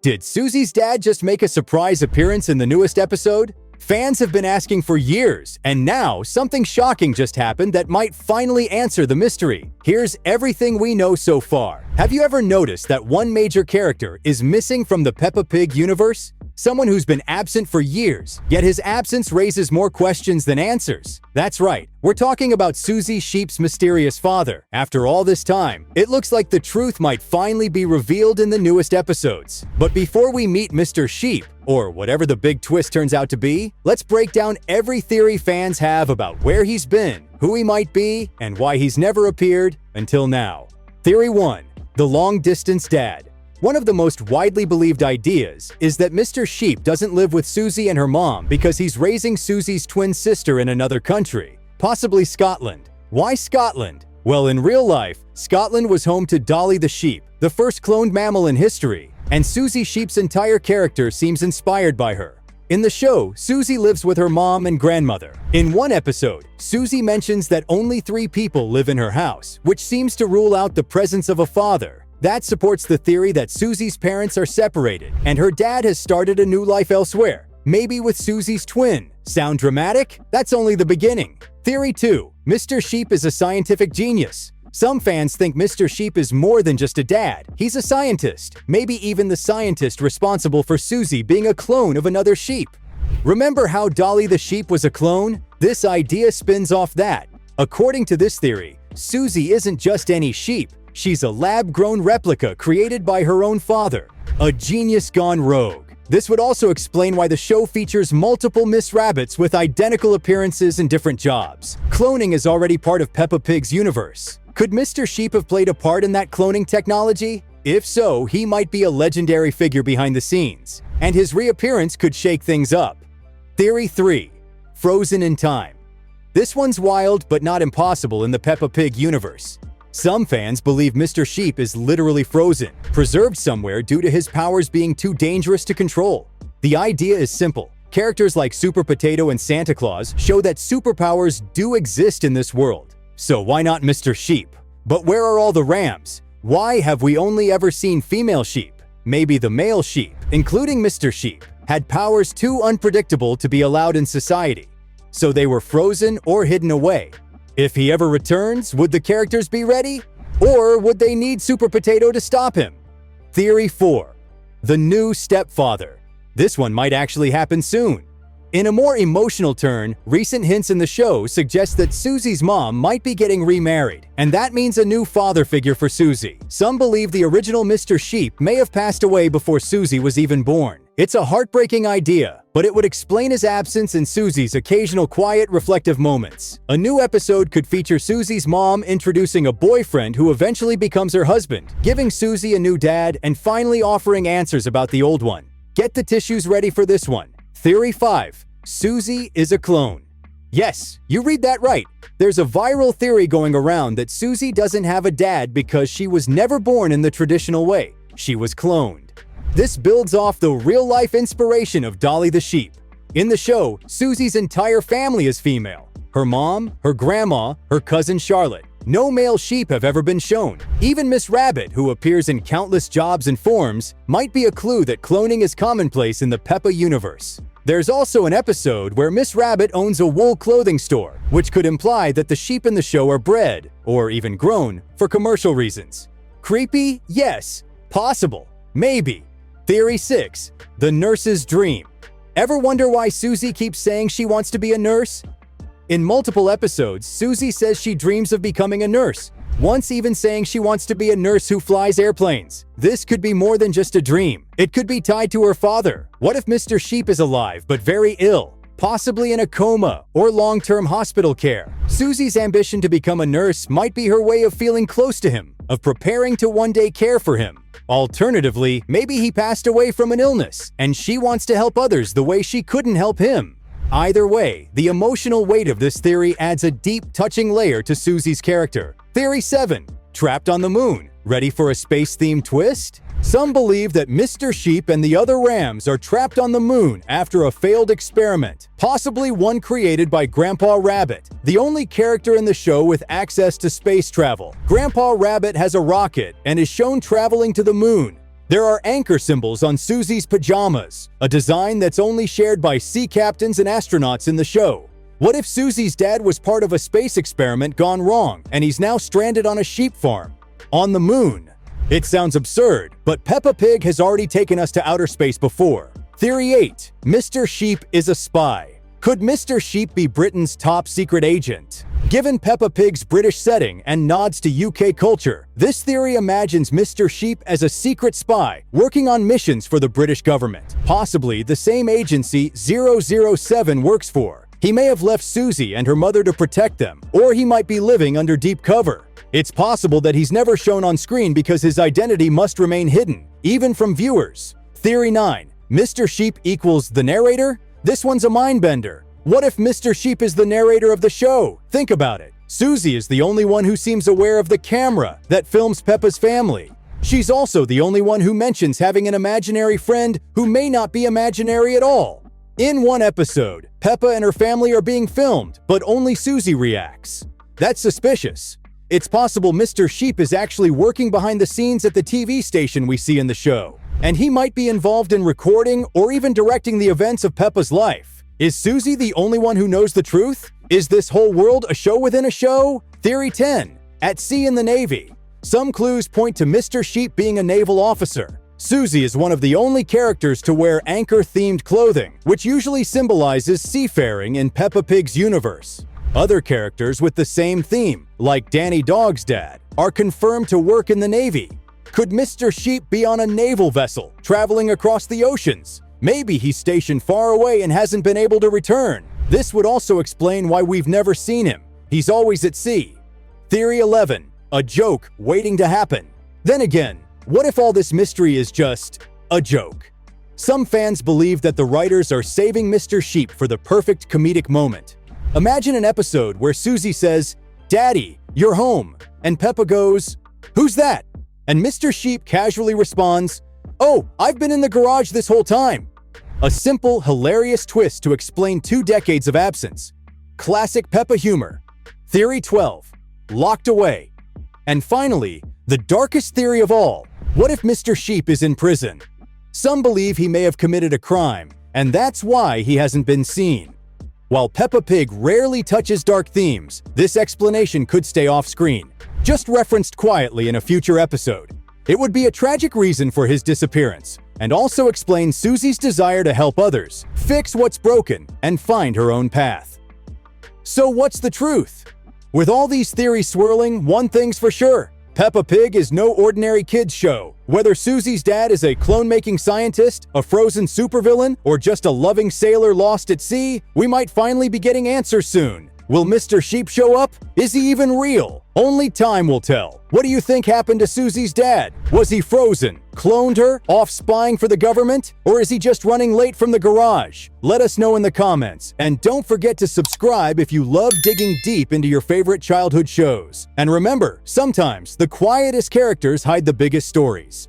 Did Suzy's dad just make a surprise appearance in the newest episode? Fans have been asking for years, and now something shocking just happened that might finally answer the mystery. Here's everything we know so far. Have you ever noticed that one major character is missing from the Peppa Pig universe? Someone who's been absent for years, yet his absence raises more questions than answers. That's right, we're talking about Suzy Sheep's mysterious father. After all this time, it looks like the truth might finally be revealed in the newest episodes. But before we meet Mr. Sheep, or whatever the big twist turns out to be, let's break down every theory fans have about where he's been, who he might be, and why he's never appeared until now. Theory 1. The long-distance dad. One of the most widely believed ideas is that Mr. Sheep doesn't live with Suzy and her mom because he's raising Suzy's twin sister in another country, possibly Scotland. Why Scotland? Well, in real life, Scotland was home to Dolly the sheep, the first cloned mammal in history, and Suzy Sheep's entire character seems inspired by her. In the show, Suzy lives with her mom and grandmother. In one episode, Suzy mentions that only 3 people live in her house, which seems to rule out the presence of a father. That supports the theory that Suzy's parents are separated, and her dad has started a new life elsewhere, maybe with Suzy's twin. Sound dramatic? That's only the beginning. Theory 2. Mr. Sheep is a scientific genius. Some fans think Mr. Sheep is more than just a dad. He's a scientist, maybe even the scientist responsible for Suzy being a clone of another sheep. Remember how Dolly the sheep was a clone? This idea spins off that. According to this theory, Suzy isn't just any sheep. She's a lab-grown replica created by her own father, a genius gone rogue. This would also explain why the show features multiple Miss Rabbits with identical appearances and different jobs. Cloning is already part of Peppa Pig's universe. Could Mr. Sheep have played a part in that cloning technology? If so, he might be a legendary figure behind the scenes, and his reappearance could shake things up. Theory 3. Frozen in time. This one's wild but not impossible in the Peppa Pig universe. Some fans believe Mr. Sheep is literally frozen, preserved somewhere due to his powers being too dangerous to control. The idea is simple. Characters like Super Potato and Santa Claus show that superpowers do exist in this world. So why not Mr. Sheep? But where are all the rams? Why have we only ever seen female sheep? Maybe the male sheep, including Mr. Sheep, had powers too unpredictable to be allowed in society. So they were frozen or hidden away. If he ever returns, would the characters be ready? Or would they need Super Potato to stop him? Theory 4. The new stepfather. This one might actually happen soon. In a more emotional turn, recent hints in the show suggest that Suzy's mom might be getting remarried, and that means a new father figure for Suzy. Some believe the original Mr. Sheep may have passed away before Suzy was even born. It's a heartbreaking idea, but it would explain his absence and Suzy's occasional quiet, reflective moments. A new episode could feature Suzy's mom introducing a boyfriend who eventually becomes her husband, giving Suzy a new dad, and finally offering answers about the old one. Get the tissues ready for this one. Theory 5. Suzy is a clone. Yes, you read that right. There's a viral theory going around that Suzy doesn't have a dad because she was never born in the traditional way. She was cloned. This builds off the real-life inspiration of Dolly the sheep. In the show, Suzy's entire family is female. Her mom, her grandma, her cousin Charlotte. No male sheep have ever been shown. Even Miss Rabbit, who appears in countless jobs and forms, might be a clue that cloning is commonplace in the Peppa universe. There's also an episode where Miss Rabbit owns a wool clothing store, which could imply that the sheep in the show are bred, or even grown, for commercial reasons. Creepy? Yes. Possible? Maybe. Theory 6. The nurse's dream. Ever wonder why Suzy keeps saying she wants to be a nurse? In multiple episodes, Suzy says she dreams of becoming a nurse, once even saying she wants to be a nurse who flies airplanes. This could be more than just a dream. It could be tied to her father. What if Mr. Sheep is alive but very ill, possibly in a coma or long-term hospital care? Suzy's ambition to become a nurse might be her way of feeling close to him, of preparing to one day care for him. Alternatively, maybe he passed away from an illness, and she wants to help others the way she couldn't help him. Either way, the emotional weight of this theory adds a deep, touching layer to Suzy's character. Theory 7. Trapped on the moon. Ready for a space-themed twist? Some believe that Mr. Sheep and the other rams are trapped on the moon after a failed experiment, possibly one created by Grandpa Rabbit, the only character in the show with access to space travel. Grandpa Rabbit has a rocket and is shown traveling to the moon. There are anchor symbols on Suzy's pajamas, a design that's only shared by sea captains and astronauts in the show. What if Suzy's dad was part of a space experiment gone wrong, and he's now stranded on a sheep farm? On the moon? It sounds absurd, but Peppa Pig has already taken us to outer space before. Theory 8. Mr. Sheep is a spy. Could Mr. Sheep be Britain's top secret agent? Given Peppa Pig's British setting and nods to UK culture, this theory imagines Mr. Sheep as a secret spy working on missions for the British government, possibly the same agency 007 works for. He may have left Suzy and her mother to protect them, or he might be living under deep cover. It's possible that he's never shown on screen because his identity must remain hidden, even from viewers. Theory 9. Mr. Sheep equals the narrator? This one's a mindbender. What if Mr. Sheep is the narrator of the show? Think about it. Suzy is the only one who seems aware of the camera that films Peppa's family. She's also the only one who mentions having an imaginary friend who may not be imaginary at all. In one episode, Peppa and her family are being filmed, but only Suzy reacts. That's suspicious. It's possible Mr. Sheep is actually working behind the scenes at the TV station we see in the show, and he might be involved in recording or even directing the events of Peppa's life. Is Suzy the only one who knows the truth? Is this whole world a show within a show? Theory 10. At sea in the Navy. Some clues point to Mr. Sheep being a naval officer. Suzy is one of the only characters to wear anchor-themed clothing, which usually symbolizes seafaring in Peppa Pig's universe. Other characters with the same theme, like Danny Dog's dad, are confirmed to work in the Navy. Could Mr. Sheep be on a naval vessel, traveling across the oceans? Maybe he's stationed far away and hasn't been able to return. This would also explain why we've never seen him. He's always at sea. Theory 11. A joke waiting to happen. Then again, what if all this mystery is just a joke? Some fans believe that the writers are saving Mr. Sheep for the perfect comedic moment. Imagine an episode where Suzy says, "Daddy, you're home," and Peppa goes, "Who's that?" And Mr. Sheep casually responds, "Oh, I've been in the garage this whole time." A simple, hilarious twist to explain 2 decades of absence. Classic Peppa humor. Theory 12. Locked away. And finally, the darkest theory of all. What if Mr. Sheep is in prison? Some believe he may have committed a crime, and that's why he hasn't been seen. While Peppa Pig rarely touches dark themes, this explanation could stay off-screen, just referenced quietly in a future episode. It would be a tragic reason for his disappearance, and also explain Suzy's desire to help others, fix what's broken, and find her own path. So what's the truth? With all these theories swirling, one thing's for sure. Peppa Pig is no ordinary kids show. Whether Suzy's dad is a clone-making scientist, a frozen supervillain, or just a loving sailor lost at sea, we might finally be getting answers soon. Will Mr. Sheep show up? Is he even real? Only time will tell. What do you think happened to Suzy's dad? Was he frozen, cloned her, off spying for the government? Or is he just running late from the garage? Let us know in the comments. And don't forget to subscribe if you love digging deep into your favorite childhood shows. And remember, sometimes the quietest characters hide the biggest stories.